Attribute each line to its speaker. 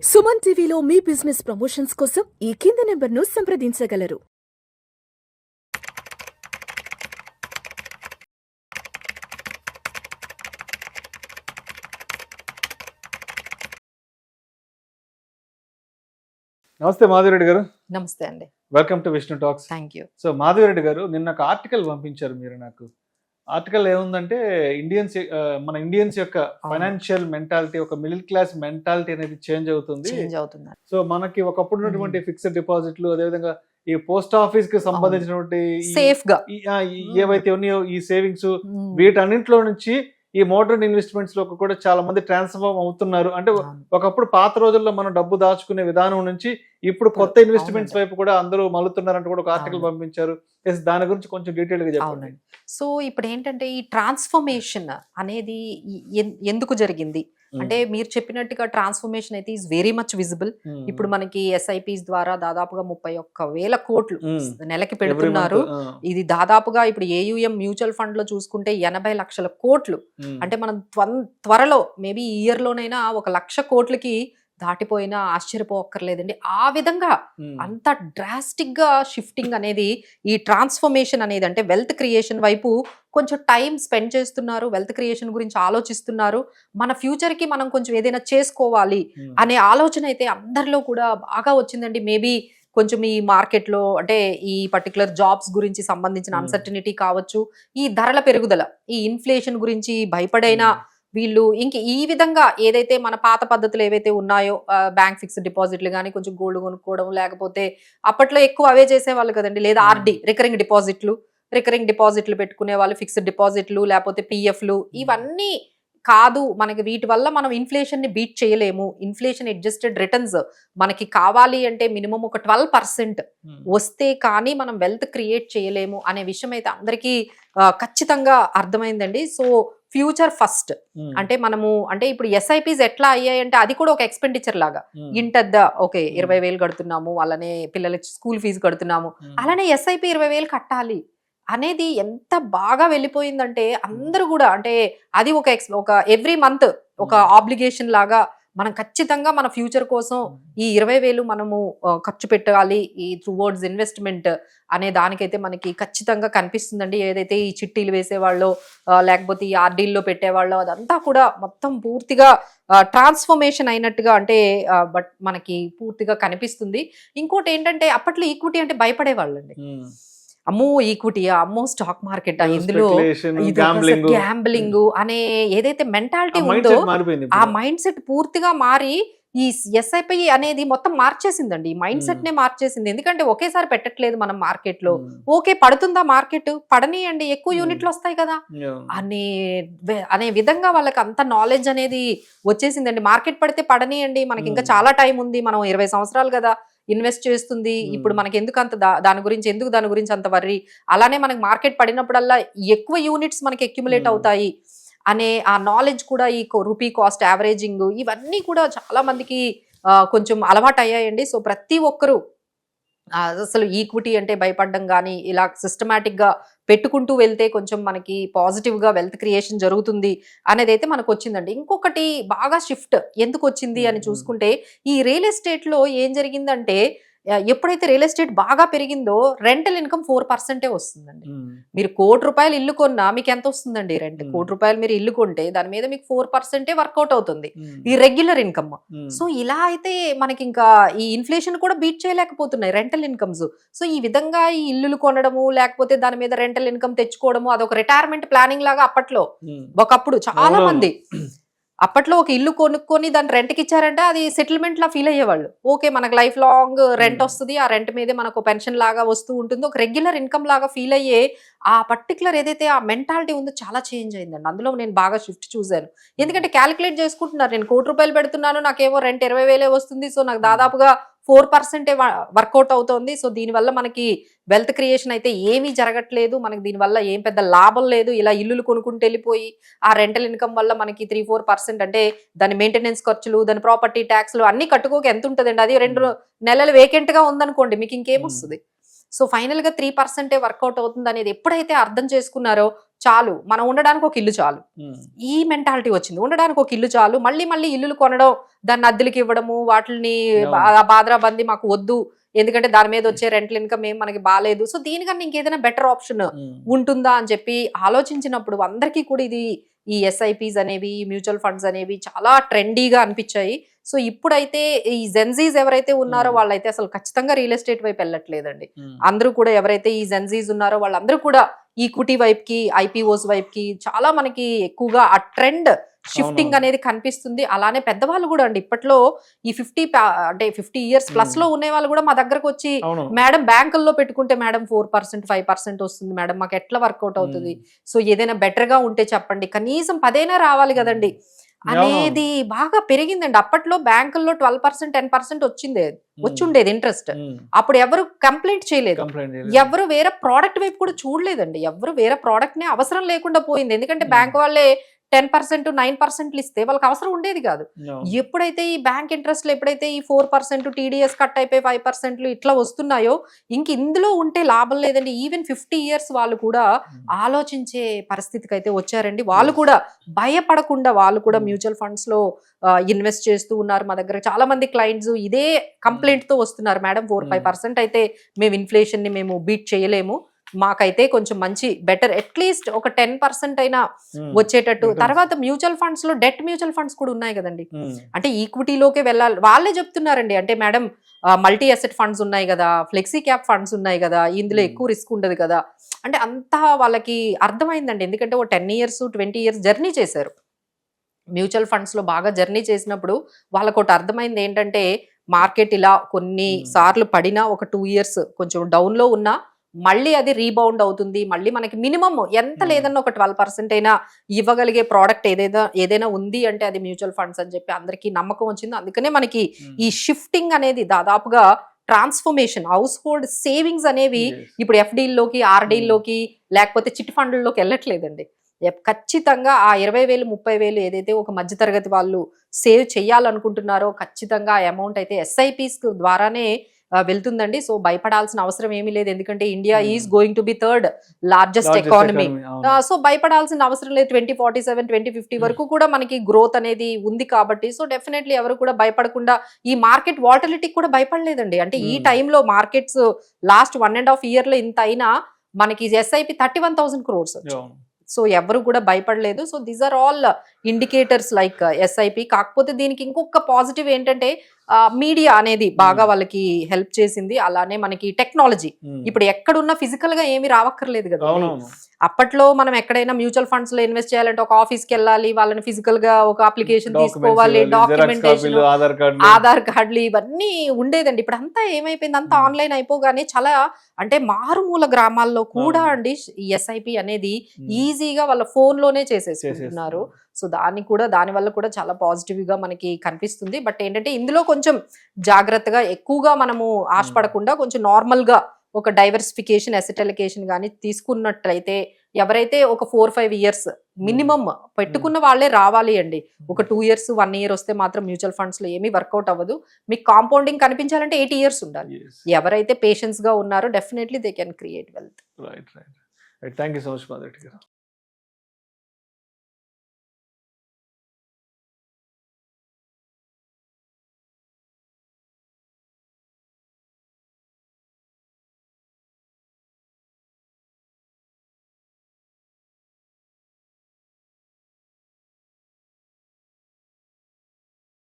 Speaker 1: సుమన్ టీవీలో మీ business promotions కోసం ఈ కింది నెంబర్ను సంప్రదించగలరు.
Speaker 2: నమస్తే మాధవిరెడ్డి గారు.
Speaker 3: నమస్తే అండి.
Speaker 2: Welcome to Vishnu talks.
Speaker 3: Thank you.
Speaker 2: So Madhavi Reddy గారు, నిన్న ఒక ఆర్టికల్ పంపించారు మీరు నాకు. ఆర్టికల్ ఏముందంటే మన ఇండియన్స్ యొక్క ఫైనాన్షియల్ మెంటాలిటీ, ఒక మిడిల్ క్లాస్ మెంటాలిటీ అనేది చేంజ్ అవుతుంది. సో మనకి ఒకప్పుడు ఉన్నటువంటి ఫిక్స్డ్ డిపాజిట్లు, అదేవిధంగా ఈ పోస్ట్ ఆఫీస్ కి సంబంధించినటువంటి
Speaker 3: సేఫ్ గా
Speaker 2: ఏవైతే ఉన్నాయో ఈ సేవింగ్స్, వీటన్నింటిలో నుంచి ఈ మోడర్న్ ఇన్వెస్ట్మెంట్స్ లో కూడా చాలా మంది ట్రాన్స్ఫార్మ్ అవుతున్నారు. అంటే ఒకప్పుడు పాత రోజుల్లో మనం డబ్బు దాచుకునే విధానం నుంచి ఇప్పుడు కొత్త ఇన్వెస్ట్మెంట్స్ వైపు కూడా అందరూ మలుతున్నారంటూ కూడా ఒక ఆర్టికల్ పంపించారు. దాని గురించి కొంచెం డీటెయిల్ గా చెప్పండి.
Speaker 3: సో ఇప్పుడు ఏంటంటే ఈ ట్రాన్స్ఫర్మేషన్ అనేది ఎందుకు జరిగింది అంటే మీరు చెప్పినట్టుగా ట్రాన్స్ఫర్మేషన్ అయితే ఈజ్ వెరీ మచ్ విజిబుల్. ఇప్పుడు మనకి SIPs ద్వారా దాదాపుగా 31,000 కోట్లు నెలకి పెడుతున్నారు. ఇది దాదాపుగా ఇప్పుడు AUM మ్యూచువల్ ఫండ్ లో చూసుకుంటే 80 లక్షల కోట్లు. అంటే మనం త్వరలో మేబీ ఈ ఇయర్ లోనైనా 1,00,000 కోట్లకి దాటిపోయినా ఆశ్చర్యపోక్కర్లేదండి. ఆ విధంగా అంత డ్రాస్టిక్ గా షిఫ్టింగ్ అనేది, ఈ ట్రాన్స్ఫర్మేషన్ అనేది, అంటే వెల్త్ క్రియేషన్ వైపు కొంచెం టైం స్పెండ్ చేస్తున్నారు, వెల్త్ క్రియేషన్ గురించి ఆలోచిస్తున్నారు, మన ఫ్యూచర్ కి మనం కొంచెం ఏదైనా చేసుకోవాలి అనే ఆలోచన అయితే అందరిలో కూడా బాగా వచ్చిందండి. మేబీ కొంచెం ఈ మార్కెట్లో అంటే ఈ పర్టికులర్ జాబ్స్ గురించి సంబంధించిన అన్సర్టనిటీ కావచ్చు, ఈ ధరల పెరుగుదల, ఈ ఇన్ఫ్లేషన్ గురించి భయపడైనా వీళ్ళు ఇంక ఈ విధంగా ఏదైతే మన పాత పద్ధతులు ఏవైతే ఉన్నాయో, బ్యాంక్ ఫిక్స్డ్ డిపాజిట్లు కానీ, కొంచెం గోల్డ్ కొనుక్కోవడం, లేకపోతే అప్పట్లో ఎక్కువ అవే చేసేవాళ్ళు కదండి, లేదా RD రికరింగ్ డిపాజిట్లు పెట్టుకునే వాళ్ళు, ఫిక్స్డ్ డిపాజిట్లు, లేకపోతే PFలు, ఇవన్నీ కాదు మనకి. వీటి వల్ల మనం ఇన్ఫ్లేషన్ ని బీట్ చేయలేము. ఇన్ఫ్లేషన్ అడ్జస్టెడ్ రిటర్న్స్ మనకి కావాలి అంటే మినిమం ఒక 12% వస్తే కానీ మనం వెల్త్ క్రియేట్ చేయలేము అనే విషయం అయితే అందరికీ ఖచ్చితంగా అర్థమైందండి. సో ఫ్యూచర్ ఫస్ట్ అంటే మనము అంటే ఇప్పుడు SIPs ఎట్లా అయ్యాయంటే అది కూడా ఒక ఎక్స్పెండిచర్ లాగా. ఇంటద్ద ఓకే 20,000 కడుతున్నాము, అలానే పిల్లలకి స్కూల్ ఫీజు కడుతున్నాము, అలానే SIP 20,000 కట్టాలి అనేది ఎంత బాగా వెళ్ళిపోయిందంటే అందరూ కూడా అంటే అది ఒక ఎవ్రీ మంత్ ఒక ఆబ్లిగేషన్ లాగా మనం ఖచ్చితంగా మన ఫ్యూచర్ కోసం ఈ 20,000 మనము ఖర్చు పెట్టాలి ఈ టువర్డ్స్ ఇన్వెస్ట్మెంట్ అనే దానికైతే మనకి ఖచ్చితంగా కనిపిస్తుందండి. ఏదైతే ఈ చిట్టీలు వేసేవాళ్ళో లేకపోతే ఈ RDల్లో పెట్టేవాళ్ళో అదంతా కూడా మొత్తం పూర్తిగా ట్రాన్స్ఫర్మేషన్ అయినట్టుగా అంటే బట్ మనకి పూర్తిగా కనిపిస్తుంది. ఇంకోటి ఏంటంటే అప్పట్లో ఈక్విటీ అంటే భయపడేవాళ్ళండి. అమ్మో ఈక్విటీయా, అమ్మో స్టాక్ మార్కెట్, ఇందులో గ్యాంబ్లింగ్ అనే ఏదైతే మెంటాలిటీ ఉందో ఆ మైండ్ సెట్ పూర్తిగా మారి ఈ SIP అనేది మొత్తం మార్చేసిందండి. ఈ మైండ్ సెట్ నే మార్చేసింది. ఎందుకంటే ఒకేసారి పెట్టట్లేదు మనం మార్కెట్ లో. ఓకే పడుతుందా మార్కెట్, పడనీయండి, ఎక్కువ యూనిట్లు వస్తాయి కదా అనే విధంగా వాళ్ళకి అంత నాలెడ్జ్ అనేది వచ్చేసిందండి. మార్కెట్ పడితే పడనీయండి, మనకి ఇంకా చాలా టైం ఉంది, మనం 20 సంవత్సరాలు కదా ఇన్వెస్ట్ చేస్తుంది, ఇప్పుడు మనకి ఎందుకు అంత దాని గురించి అంత వర్రీ, అలానే మనకి మార్కెట్ పడినప్పుడల్లా ఎక్కువ యూనిట్స్ మనకి అక్యుములేట్ అవుతాయి అనే ఆ నాలెడ్జ్ కూడా, ఈ రూపీ కాస్ట్ యావరేజింగ్, ఇవన్నీ కూడా చాలా మందికి కొంచెం అలవాటు అయ్యాయండి. సో ప్రతి ఒక్కరూ అసలు ఈక్విటీ అంటే భయపడడం కానీ, ఇలా సిస్టమేటిక్ గా పెట్టుకుంటూ వెళ్తే కొంచెం మనకి పాజిటివ్ గా వెల్త్ క్రియేషన్ జరుగుతుంది అనేది అయితే మనకు వచ్చిందండి. ఇంకొకటి బాగా షిఫ్ట్ ఎందుకు వచ్చింది అని చూసుకుంటే, ఈ రియల్ ఎస్టేట్ లో ఏం జరిగిందంటే ఎప్పుడైతే రియల్ ఎస్టేట్ బాగా పెరిగిందో రెంటల్ ఇన్కమ్ 4% వస్తుందండి. మీరు ₹1,00,00,000 ఇల్లు కొన్నా మీకు ఎంత వస్తుందండి రెంట్? ₹1,00,00,000 మీరు ఇల్లు కొంటే దాని మీద మీకు 4% వర్కౌట్ అవుతుంది, ఈ రెగ్యులర్ ఇన్కమ్. సో ఇలా అయితే మనకి ఇంకా ఈ ఇన్ఫ్లేషన్ కూడా బీట్ చేయలేకపోతున్నాయి రెంటల్ ఇన్కమ్స్. సో ఈ విధంగా ఈ ఇల్లులు కొనడము, లేకపోతే దాని మీద రెంటల్ ఇన్కమ్ తెచ్చుకోవడము, అదొక రిటైర్మెంట్ ప్లానింగ్ లాగా అప్పట్లో ఒకప్పుడు చాలా మంది అప్పట్లో ఒక ఇల్లు కొనుక్కొని దాన్ని రెంట్కి ఇచ్చారంటే అది సెటిల్మెంట్ లా ఫీల్ అయ్యేవాళ్ళు. ఓకే మనకు లైఫ్ లాంగ్ రెంట్ వస్తుంది, ఆ రెంట్ మీదే మనకు పెన్షన్ లాగా వస్తూ ఉంటుంది, ఒక రెగ్యులర్ ఇన్కమ్ లాగా ఫీల్ అయ్యే ఆ పర్టికులర్ ఏదైతే ఆ మెంటాలిటీ ఉందో చాలా చేంజ్ అయిందండి. అందులో నేను బాగా షిఫ్ట్ చూశాను. ఎందుకంటే క్యాలిక్యులేట్ చేసుకుంటున్నారు, నేను ₹1,00,00,000 పెడుతున్నాను, నాకేమో రెంట్ 20,000 వస్తుంది, సో నాకు దాదాపుగా 4% వర్కౌట్ అవుతోంది. సో దీనివల్ల మనకి వెల్త్ క్రియేషన్ అయితే ఏమీ జరగట్లేదు, మనకి దీనివల్ల ఏం పెద్ద లాభం లేదు. ఇలా ఇల్లులు కొనుక్కుంటూ వెళ్ళిపోయి ఆ రెంటల్ ఇన్కమ్ వల్ల మనకి 3-4% అంటే దాని మెయింటెనెన్స్ ఖర్చులు, దాని ప్రాపర్టీ ట్యాక్స్లు అన్ని కట్టుకోక ఎంత ఉంటుందండి? అది 2 నెలలు వేకెంట్ గా ఉందనుకోండి, మీకు ఇంకేమొస్తుంది? సో ఫైనల్ గా 3% వర్కౌట్ అవుతుంది అనేది ఎప్పుడైతే అర్థం చేసుకున్నారో చాలు, మనం ఉండడానికి ఒక ఇల్లు చాలు, ఈ మెంటాలిటీ వచ్చింది. ఉండడానికి ఒక ఇల్లు చాలు, మళ్ళీ మళ్ళీ ఇల్లులు కొనడం, దాన్ని అద్దెలకి ఇవ్వడము, వాటిని బాద్రాబంది మాకు వద్దు, ఎందుకంటే దాని మీద వచ్చే రెంటల్ ఇన్కమ్ ఏం మనకి బాగాలేదు, సో దీనికన్నా ఇంకేదైనా బెటర్ ఆప్షన్ ఉంటుందా అని చెప్పి ఆలోచించినప్పుడు అందరికీ కూడా ఇది ఈ ఎస్ఐపిస్ అనేవి, మ్యూచువల్ ఫండ్స్ అనేవి చాలా ట్రెండీగా అనిపించాయి. సో ఇప్పుడైతే ఈ జెన్జీస్ ఎవరైతే ఉన్నారో వాళ్ళైతే అసలు ఖచ్చితంగా రియల్ ఎస్టేట్ వైపు వెళ్ళట్లేదండి. అందరూ కూడా ఎవరైతే ఈ జెన్జీస్ ఉన్నారో వాళ్ళందరూ కూడా ఈక్విటీ వైపుకి, ఐపీఓస్ వైపుకి చాలా మనకి ఎక్కువగా ఆ ట్రెండ్ షిఫ్టింగ్ అనేది కనిపిస్తుంది. అలానే పెద్దవాళ్ళు కూడా అండి ఇప్పట్లో ఈ 50 ఇయర్స్ ప్లస్ లో ఉండే వాళ్ళు కూడా మా దగ్గరకు వచ్చి, మేడం బ్యాంకుల్లో పెట్టుకుంటే మేడం 4% 5% వస్తుంది మేడం, మాకు ఎట్లా వర్కౌట్ అవుతుంది, సో ఏదైనా బెటర్ గా ఉంటే చెప్పండి, కనీసం 10 రావాలి కదండి అనేది బాగా పెరిగిందండి. అప్పట్లో బ్యాంకుల్లో 12% 10% వచ్చుండేది ఇంట్రెస్ట్. అప్పుడు ఎవరు కంప్లైంట్ చేయలేదు, ఎవరు వేరే ప్రోడక్ట్ వైపు కూడా చూడలేదండి, ఎవరు వేరే ప్రోడక్ట్ నే అవసరం లేకుండా పోయింది. ఎందుకంటే బ్యాంక్ వాళ్ళే 10% 9% ఇస్తే వాళ్ళకి అవసరం ఉండేది కాదు. ఎప్పుడైతే ఈ బ్యాంక్ ఇంట్రెస్ట్ ఎప్పుడైతే ఈ 4% టీడీఎస్ కట్ అయిపోయి 5% ఇట్లా వస్తున్నాయో ఇంక ఇందులో ఉంటే లాభం లేదండి. ఈవెన్ 50 ఇయర్స్ వాళ్ళు కూడా ఆలోచించే పరిస్థితికి అయితే వచ్చారండి. వాళ్ళు కూడా భయపడకుండా వాళ్ళు కూడా మ్యూచువల్ ఫండ్స్ లో ఇన్వెస్ట్ చేస్తూ ఉన్నారు. మా దగ్గర చాలా మంది క్లయింట్స్ ఇదే కంప్లైంట్ తో వస్తున్నారు, మేడం 4-5% అయితే మేము ఇన్ఫ్లేషన్ ని మేము బీట్ చేయలేము, మాకైతే కొంచెం మంచి బెటర్ అట్లీస్ట్ ఒక 10% అయినా వచ్చేటట్టు. తర్వాత మ్యూచువల్ ఫండ్స్ లో డెట్ మ్యూచువల్ ఫండ్స్ కూడా ఉన్నాయి కదండి, అంటే ఈక్విటీలోకే వెళ్ళాలి. వాళ్ళే చెప్తున్నారండి, అంటే మేడం మల్టీ అసెట్ ఫండ్స్ ఉన్నాయి కదా, ఫ్లెక్సీ క్యాప్ ఫండ్స్ ఉన్నాయి కదా, ఇందులో ఎక్కువ రిస్క్ ఉండదు కదా, అంటే అంతా వాళ్ళకి అర్థమైందండి. ఎందుకంటే ఓ 10 ఇయర్స్ 20 ఇయర్స్ జర్నీ చేశారు మ్యూచువల్ ఫండ్స్ లో. బాగా జర్నీ చేసినప్పుడు వాళ్ళకు ఒకటి అర్థమైంది ఏంటంటే, మార్కెట్ ఇలా కొన్ని సార్లు పడినా ఒక 2 ఇయర్స్ కొంచెం డౌన్ లో ఉన్నా మళ్ళీ అది రీబౌండ్ అవుతుంది. మళ్ళీ మనకి మినిమం ఎంత లేదన్నా ఒక 12% అయినా ఇవ్వగలిగే ప్రోడక్ట్ ఏదైనా ఉంది అంటే అది మ్యూచువల్ ఫండ్స్ అని చెప్పి అందరికీ నమ్మకం వచ్చింది. అందుకనే మనకి ఈ షిఫ్టింగ్ అనేది దాదాపుగా ట్రాన్స్ఫర్మేషన్, హౌస్ హోల్డ్ సేవింగ్స్ అనేవి ఇప్పుడు ఎఫ్డీల్లోకి, ఆర్డీల్లోకి లేకపోతే చిట్ ఫండ్లలోకి వెళ్ళట్లేదండి. ఖచ్చితంగా ఆ 20,000 30,000 ఏదైతే ఒక మధ్యతరగతి వాళ్ళు సేవ్ చేయాలనుకుంటున్నారో ఖచ్చితంగా ఆ అమౌంట్ అయితే ఎస్ఐపిస్ ద్వారానే వెళ్తుందండి. సో భయపడాల్సిన అవసరం ఏమీ లేదు, ఎందుకంటే India is going to be 3rd largest economy. So భయపడాల్సిన అవసరం లేదు. 2047 2050 వరకు కూడా మనకి గ్రోత్ అనేది ఉంది కాబట్టి, సో డెఫినెట్లీ ఎవరు కూడా భయపడకుండా ఈ మార్కెట్ వాలటిలిటీకి కూడా భయపడలేదండి. అంటే ఈ టైంలో మార్కెట్స్ లాస్ట్ 1.5 year లో ఇంత అయినా మనకి ఎస్ఐపి 31,000 crores సో ఎవరు కూడా భయపడలేదు. So these are all indicators like SIP. కాకపోతే దీనికి ఇంకొక పాజిటివ్ ఏంటంటే మీడియా అనేది బాగా వాళ్ళకి హెల్ప్ చేసింది. అలానే మనకి టెక్నాలజీ ఇప్పుడు ఎక్కడున్నా ఫిజికల్ గా ఏమి రావక్కర్లేదు కదా. అప్పట్లో మనం ఎక్కడైనా మ్యూచువల్ ఫండ్స్ లో ఇన్వెస్ట్ చేయాలంటే ఒక ఆఫీస్కి వెళ్ళాలి, వాళ్ళని ఫిజికల్ గా ఒక అప్లికేషన్ తీసుకోవాలి, డాక్యుమెంటేషన్, ఆధార్ కార్డులు ఇవన్నీ ఉండేదండి. ఇప్పుడు అంతా ఏమైపోయింది, అంతా ఆన్లైన్ అయిపోగానే చాలా అంటే మారుమూల గ్రామాల్లో కూడా అండి ఈ ఎస్ఐపి అనేది ఈజీగా వాళ్ళ ఫోన్ లోనే చేసేసుకుంటున్నారు. సో దాని వల్ల కూడా చాలా పాజిటివ్ గా మనకి కనిపిస్తుంది. బట్ ఏంటంటే ఇందులో కొంచెం జాగ్రత్తగా ఎక్కువగా మనము ఆశపడకుండా కొంచెం నార్మల్ గా ఒక డైవర్సిఫికేషన్, అసెట్ అలొకేషన్ కానీ తీసుకున్నట్లయితే ఎవరైతే ఒక 4-5 ఇయర్స్ మినిమం పెట్టుకున్న వాళ్ళే రావాలి అండి. ఒక 2 years 1 year వస్తే మాత్రం మ్యూచువల్ ఫండ్స్ లో ఏమీ వర్కౌట్ అవ్వదు. మీకు కాంపౌండింగ్ కనిపించాలంటే 8 years ఉండాలి. ఎవరైతే పేషెన్స్ గా ఉన్నారో definitely they can create wealth.
Speaker 2: Right. Thank you so much Madhavi గారు.